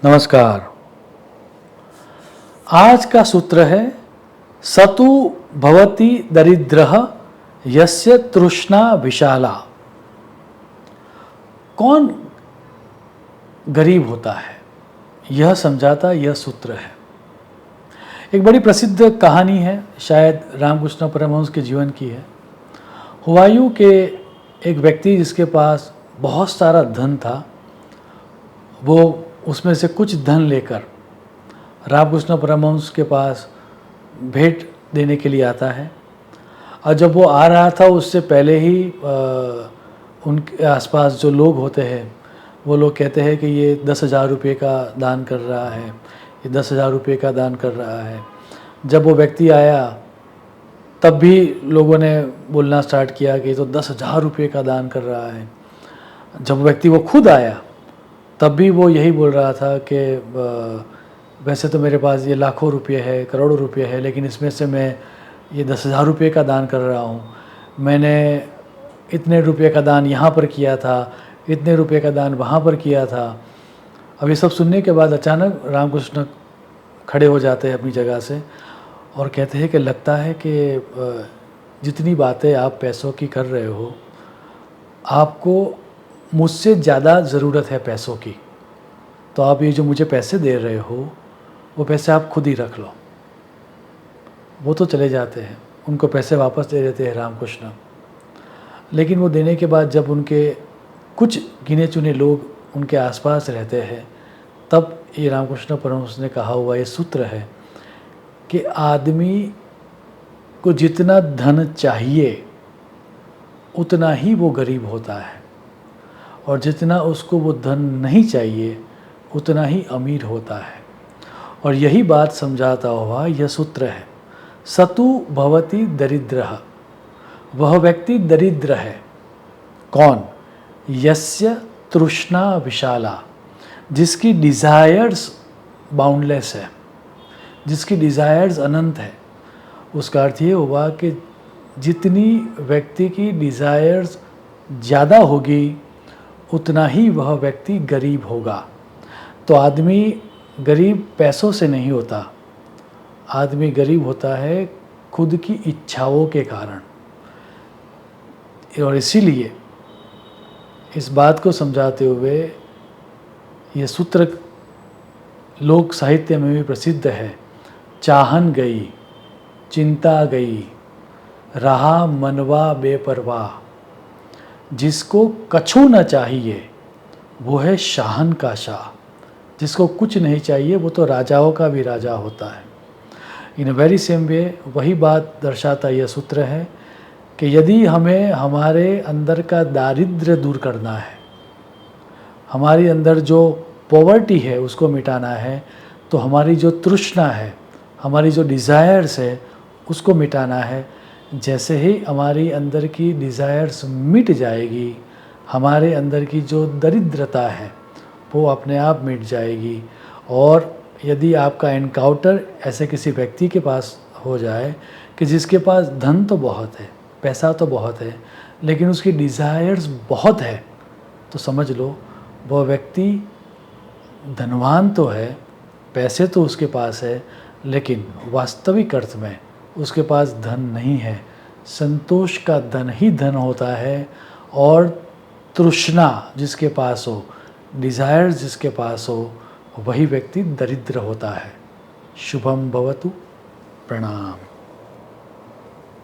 नमस्कार। आज का सूत्र है सतु भवति दरिद्रः यस्य तृष्णा विशाला। कौन गरीब होता है यह समझाता यह सूत्र है। एक बड़ी प्रसिद्ध कहानी है, शायद रामकृष्ण परमहंस के जीवन की है। हुआयूं के एक व्यक्ति जिसके पास बहुत सारा धन था, वो उसमें से कुछ धन लेकर रामकृष्ण परमहंस के पास भेंट देने के लिए आता है। और जब वो आ रहा था उससे पहले ही उनके आसपास जो लोग होते हैं वो लोग कहते हैं कि ये 10,000 रुपये का दान कर रहा है, ये 10,000 रुपये का दान कर रहा है। जब वो व्यक्ति आया तब भी लोगों ने बोलना स्टार्ट किया कि ये तो 10,000 रुपये का दान कर रहा है। जब व्यक्ति वो खुद आया तब भी वो यही बोल रहा था कि वैसे तो मेरे पास ये लाखों रुपये है, करोड़ों रुपये है, लेकिन इसमें से मैं ये 10,000 रुपये का दान कर रहा हूँ। मैंने इतने रुपये का दान यहाँ पर किया था, इतने रुपये का दान वहाँ पर किया था। अब ये सब सुनने के बाद अचानक रामकृष्ण खड़े हो जाते हैं अपनी जगह से और कहते हैं कि लगता है कि जितनी बातें आप पैसों की कर रहे हो, आपको मुझसे ज़्यादा ज़रूरत है पैसों की, तो आप ये जो मुझे पैसे दे रहे हो वो पैसे आप खुद ही रख लो। वो तो चले जाते हैं, उनको पैसे वापस दे देते हैं रामकृष्ण। लेकिन वो देने के बाद जब उनके कुछ गिने चुने लोग उनके आसपास रहते हैं, तब ये रामकृष्ण परमहंस ने कहा हुआ ये सूत्र है कि आदमी को जितना धन चाहिए उतना ही वो गरीब होता है, और जितना उसको वो धन नहीं चाहिए उतना ही अमीर होता है। और यही बात समझाता हुआ यह सूत्र है, सतु भवति दरिद्रः। वह व्यक्ति दरिद्र है कौन? यस्य तृष्णा विशाला, जिसकी डिज़ायर्स बाउंडलेस है, जिसकी डिज़ायर्स अनंत है। उसका अर्थ ये हुआ कि जितनी व्यक्ति की डिज़ायर्स ज़्यादा होगी उतना ही वह व्यक्ति गरीब होगा। तो आदमी गरीब पैसों से नहीं होता, आदमी गरीब होता है खुद की इच्छाओं के कारण। और इसीलिए इस बात को समझाते हुए ये सूत्र लोक साहित्य में भी प्रसिद्ध है। चाहन गई, चिंता गई, रहा मनवा बेपरवाह। जिसको कछु न चाहिए वो है शाहन का शाह। जिसको कुछ नहीं चाहिए वो तो राजाओं का भी राजा होता है। इन वेरी सेम वे वही बात दर्शाता यह सूत्र है कि यदि हमें हमारे अंदर का दारिद्र्य दूर करना है, हमारे अंदर जो पॉवर्टी है उसको मिटाना है, तो हमारी जो तृष्णा है, हमारी जो डिज़ायर्स है उसको मिटाना है। जैसे ही हमारी अंदर की डिज़ायर्स मिट जाएगी, हमारे अंदर की जो दरिद्रता है वो अपने आप मिट जाएगी। और यदि आपका एनकाउंटर ऐसे किसी व्यक्ति के पास हो जाए कि जिसके पास धन तो बहुत है, पैसा तो बहुत है, लेकिन उसकी डिज़ायर्स बहुत है, तो समझ लो वह व्यक्ति धनवान तो है, पैसे तो उसके पास है, लेकिन वास्तविक अर्थ में उसके पास धन नहीं है। संतोष का धन ही धन होता है, और तृष्णा जिसके पास हो, डिज़ायर्स जिसके पास हो, वही व्यक्ति दरिद्र होता है। शुभम भवतु। प्रणाम।